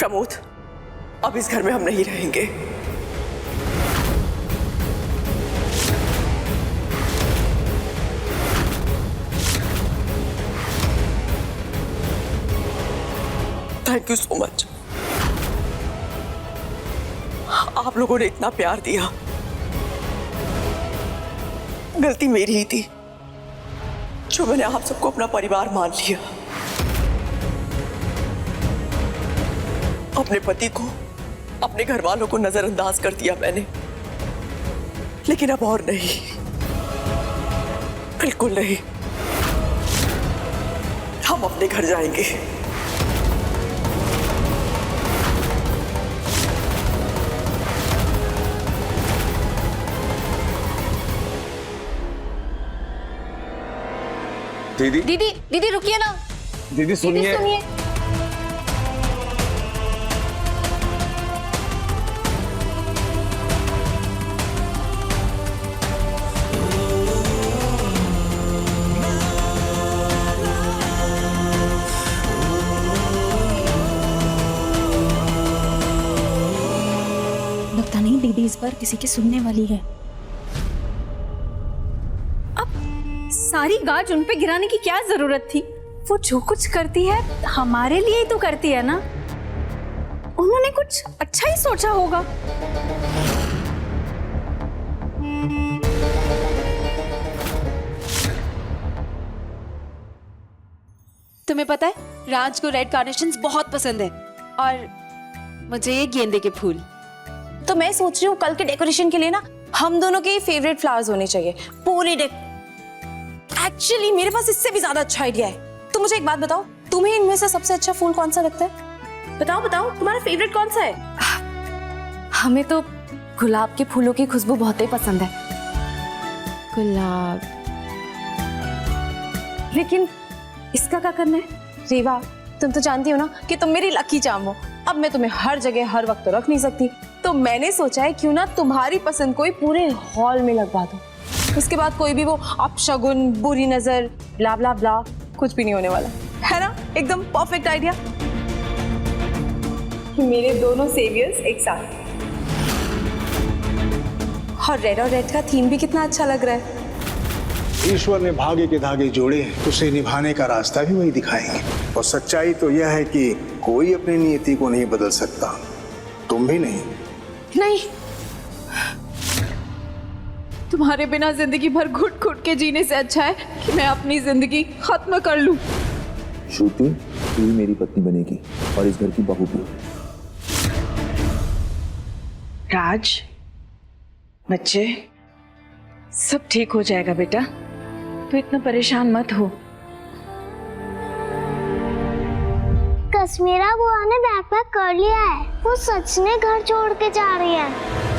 प्रमोद, अब इस घर में हम नहीं रहेंगे। Thank you so much. आप लोगों ने इतना प्यार दिया, गलती मेरी ही थी जो मैंने आप सबको अपना परिवार मान लिया। अपने पति को, अपने घर वालों को नजरअंदाज कर दिया मैंने, लेकिन अब और नहीं, बिल्कुल नहीं। हम अपने घर जाएंगे। दीदी दीदी दीदी रुकिए ना। दीदी सुनिए। सुनिए। लगता नहीं दीदी इस बार किसी की सुनने वाली है। सारी गाज उन पे गिराने की क्या जरूरत थी? वो जो कुछ करती है हमारे लिए ही तो करती है ना। उन्होंने कुछ अच्छा ही सोचा होगा। तुम्हें पता है राज को रेड कार्नेशंस बहुत पसंद है और मुझे ये गेंदे के फूल। तो मैं सोच रही हूँ कल के डेकोरेशन के लिए ना हम दोनों के फेवरेट फ्लावर्स होने चाहिए पूरी एक्चुअली मेरे पास इससे भी ज्यादा अच्छा आइडिया है। तो मुझे एक बात बताओ, तुम्हें इनमें से सबसे अच्छा फूल कौन सा लगता है? बताओ बताओ, तुम्हारा फेवरेट कौन सा है? हमें तो गुलाब के फूलों की खुशबू बहुत ही पसंद है। गुलाब। लेकिन इसका क्या करना है? रेवा, तुम तो जानती हो ना कि तुम मेरी लकी चार्म हो। अब मैं तुम्हें हर जगह हर वक्त तो रख नहीं सकती, तो मैंने सोचा है क्यों ना तुम्हारी पसंद कोई पूरे हॉल में लगवा दो। उसके बाद कोई भी वो अपशगुन, बुरी नजर, ब्ला ब्ला ब्ला कुछ भी नहीं होने वाला है ना। एकदम परफेक्ट आइडिया। मेरे दोनों सेवियर्स एक साथ, और रेड का थीम भी कितना अच्छा लग रहा है। ईश्वर ने भाग्य के धागे जोड़े हैं, उसे निभाने का रास्ता भी वही दिखाएंगे। और सच्चाई तो यह है कि कोई अपनी नियति को नहीं बदल सकता, तुम भी नहीं। नहीं, तुम्हारे बिना जिंदगी भर घुट घुट के जीने से अच्छा है कि मैं अपनी जिंदगी खत्म कर लूं। श्रुति, तू ही मेरी पत्नी बनेगी और इस घर की बहू भी। राज, बच्चे, सब ठीक हो जाएगा बेटा, तो इतना परेशान मत हो। कश्मीरा बुआ ने बैग पैक कर लिया है, वो सच में घर छोड़ के जा रही है।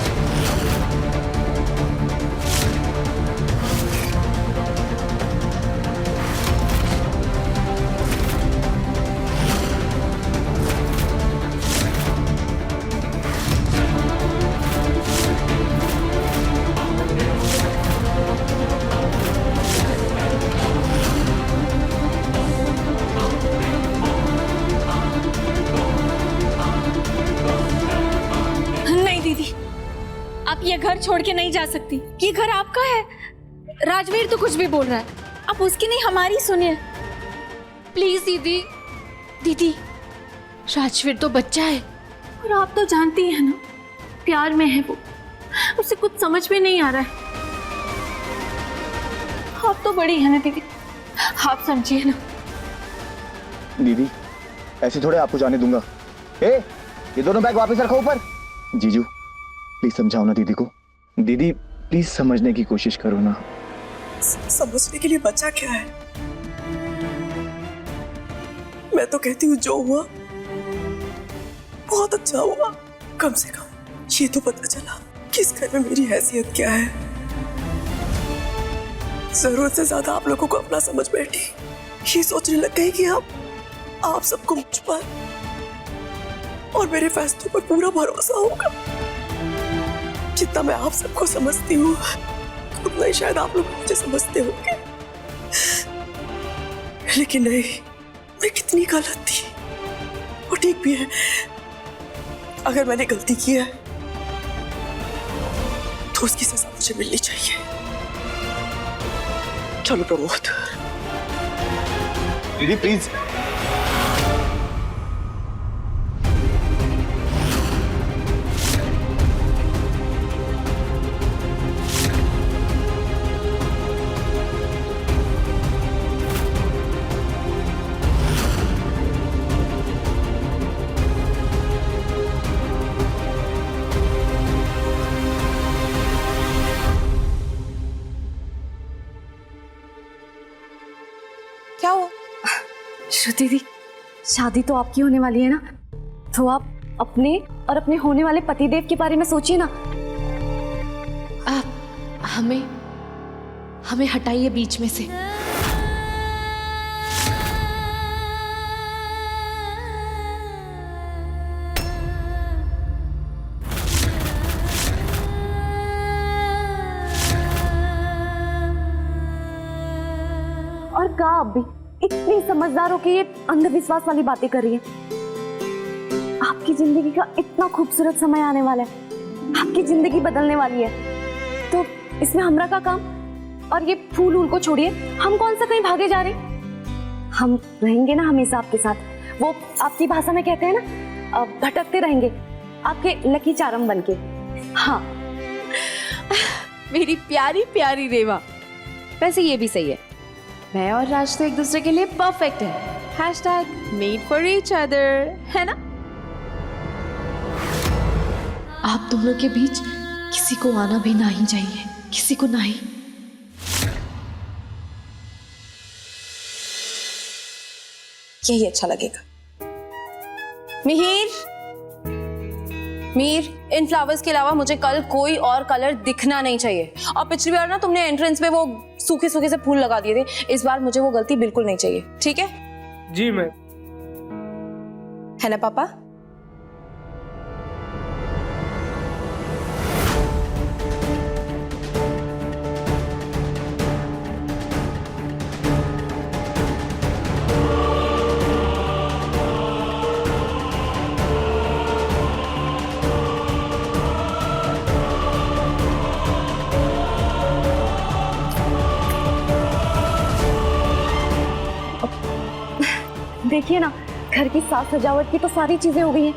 आप ये घर छोड़ के नहीं जा सकती, ये घर आपका है। राजवीर तो कुछ भी बोल रहा है, आप उसकी नहीं हमारी सुनिए प्लीज। दीदी दीदी, राजवीर तो बच्चा है और आप तो जानती हैं ना, प्यार में है वो, उसे कुछ समझ में नहीं आ रहा है। आप तो बड़ी है ना दीदी, आप समझिए ना। दीदी, ऐसे थोड़े आपको जाने दूंगा। ये दोनों बैग वापस रखो ऊपर। जीजू, प्लीज समझाओ ना दीदी को। दीदी प्लीज समझने की कोशिश करो ना। समझने के लिए बचा क्या है? मैं तो कहती हूँ जो हुआ बहुत अच्छा हुआ। कम से कम ये तो पता चला कि इस घर में मेरी हैसियत क्या है। जरूरत से ज्यादा आप लोगों को अपना समझ बैठी, ये सोचने लग गई कि आप सबको मुझ पर और मेरे फैसलों पर पूरा भरोसा होगा। जितना मैं आप सबको समझती हूँ उतना ही शायद आप लोग मुझे समझते होंगे, लेकिन नहीं, मैं कितनी गलत थी। वो ठीक भी है, अगर मैंने गलती की है तो उसकी सजा मुझे मिलनी चाहिए। चलो प्रमोद। दीदी प्लीज। क्या हुआ? श्रुति दी, शादी तो आपकी होने वाली है ना, तो आप अपने और अपने होने वाले पतिदेव के बारे में सोचिए ना। हमें हमें हटाइए बीच में से। और कहा आप भी इतनी समझदार हो के ये अंधविश्वास वाली बातें कर रही है। आपकी जिंदगी का इतना खूबसूरत समय आने वाला है, आपकी जिंदगी बदलने वाली है, तो इसमें हमरा का काम? और ये फूल वूल को छोड़िए, हम कौन सा कहीं भागे जा रहे हैं? हम रहेंगे ना हमेशा आपके साथ। वो आपकी भाषा में कहते हैं ना, भटकते रहेंगे आपके लकी चारम बनके। हाँ मेरी प्यारी प्यारी रेवा। वैसे ये भी सही है, मैं और राज तो एक दूसरे के लिए परफेक्ट है। #made4each other, है ना? आप दोनों के बीच किसी को आना भी नहीं चाहिए, किसी को नहीं। यही अच्छा लगेगा। मिहिर, मीर, इन फ्लावर्स के अलावा मुझे कल कोई और कलर दिखना नहीं चाहिए। और पिछली बार ना तुमने एंट्रेंस पे वो सूखे सूखे से फूल लगा दिए थे, इस बार मुझे वो गलती बिल्कुल नहीं चाहिए, ठीक है? जी मैम। है ना पापा? देखिए ना, घर की साज सजावट की तो सारी चीजें हो गई हैं,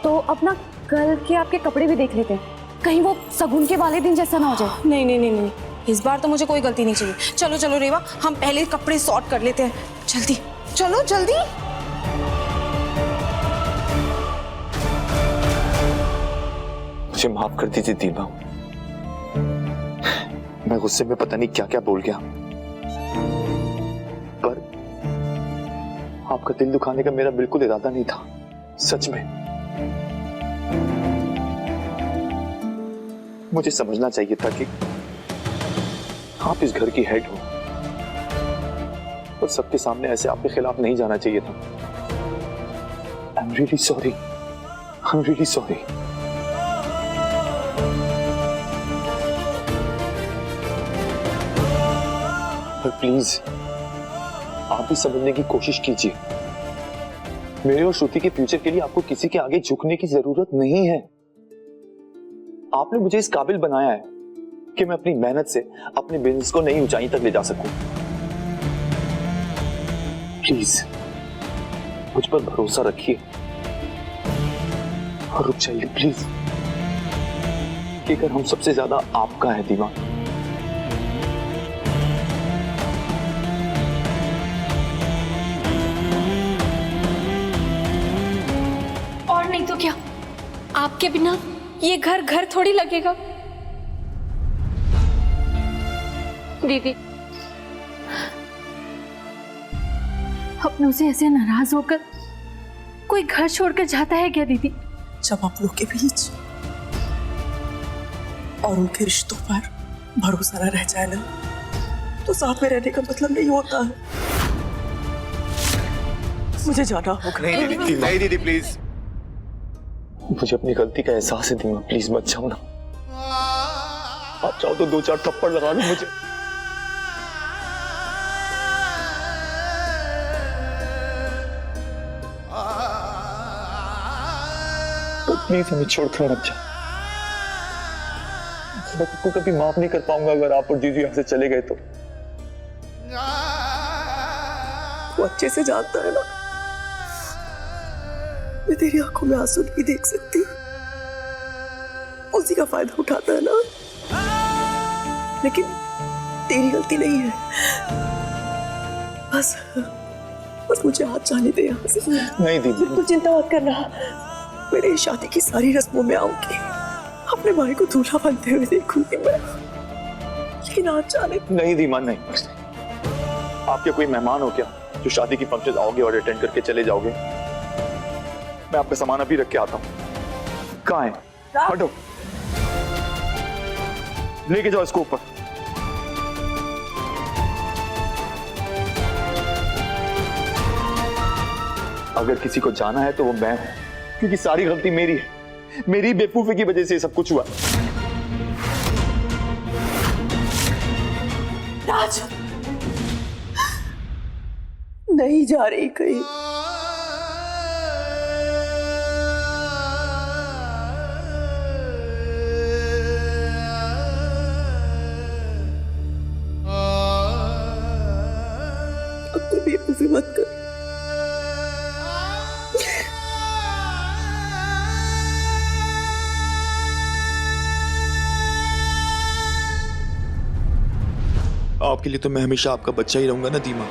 तो अपना कल के आपके कपड़े भी देख लेते हैं, कहीं वो सगुन के वाले दिन जैसा ना हो जाए। नहीं नहीं नहीं नहीं, इस बार तो मुझे कोई गलती नहीं चाहिए। चलो चलो रेवा, हम पहले कपड़े सॉर्ट कर लेते हैं, जल्दी चलो जल्दी। मुझे माफ कर दीजिए दीपा, मैं गुस्से में पता नहीं क्या क्या बोल गया, पर आपका दिल दुखाने का मेरा बिल्कुल इरादा नहीं था, सच में। मुझे समझना चाहिए था कि आप इस घर की हेड हो और सबके सामने ऐसे आपके खिलाफ नहीं जाना चाहिए था। I am really sorry, I am really sorry. पर प्लीज आप भी समझने की कोशिश कीजिए, मेरे और श्रुति के फ्यूचर के लिए आपको किसी के आगे झुकने की जरूरत नहीं है। आपने मुझे इस काबिल बनाया है कि मैं अपनी मेहनत से अपने बिजनेस को नई ऊंचाई तक ले जा सकूं। प्लीज मुझ पर भरोसा रखिए और रुक जाइए प्लीज, कि अगर हम सबसे ज्यादा आपका है दीवान। और नहीं तो क्या, आपके बिना ये घर घर थोड़ी लगेगा। दीदी, अपनों से ऐसे नाराज होकर कोई घर छोड़कर जाता है क्या दीदी? जब आप लोग के बीच और उनके रिश्तों पर भरोसा न रह जाए ना, तो साथ में रहने का मतलब नहीं होता है। मुझे जाना होगा। नहीं दीदी प्लीज, मुझे अपनी गलती का एहसास है दीमा, प्लीज मत जाओ ना। आप चाहो तो 2-4 थप्पड़ लगा दो मुझे। प्लीज हमें छोड़कर मत जाओ। मैं तुमको कभी माफ नहीं कर पाऊंगा अगर आप और जीजू यहाँ से चले गए तो। वो अच्छे से जानता है ना, मैं तेरी आंखों में आंसू नहीं देख सकती। उसी का फायदा उठाता है ना, लेकिन तेरी गलती नहीं है। बस मुझे हाथ जाने दे यहाँ से। नहीं दीदी, तू चिंता मत करना, मेरी शादी की सारी रस्मों में आऊंगी, अपने भाई को दूल्हा बनते हुए देखूंगी मैं, लेकिन आज जाने। नहीं दीमा, नहीं। आप क्या कोई मेहमान हो क्या जो शादी की फंक्शन आओगे और अटेंड करके चले जाओगे? मैं आपका सामान अभी रख के आता हूँ। कहाँ है? हटो, लेके जाओ इसको ऊपर। अगर किसी को जाना है तो वो मैं हूं, क्योंकि सारी गलती मेरी है। मेरी बेवकूफी की वजह से ये सब कुछ हुआ। राज, नहीं जा रही कहीं। अब तो बेवकूफी मत कर। आपके लिए तो मैं हमेशा आपका बच्चा ही रहूंगा ना दीमा।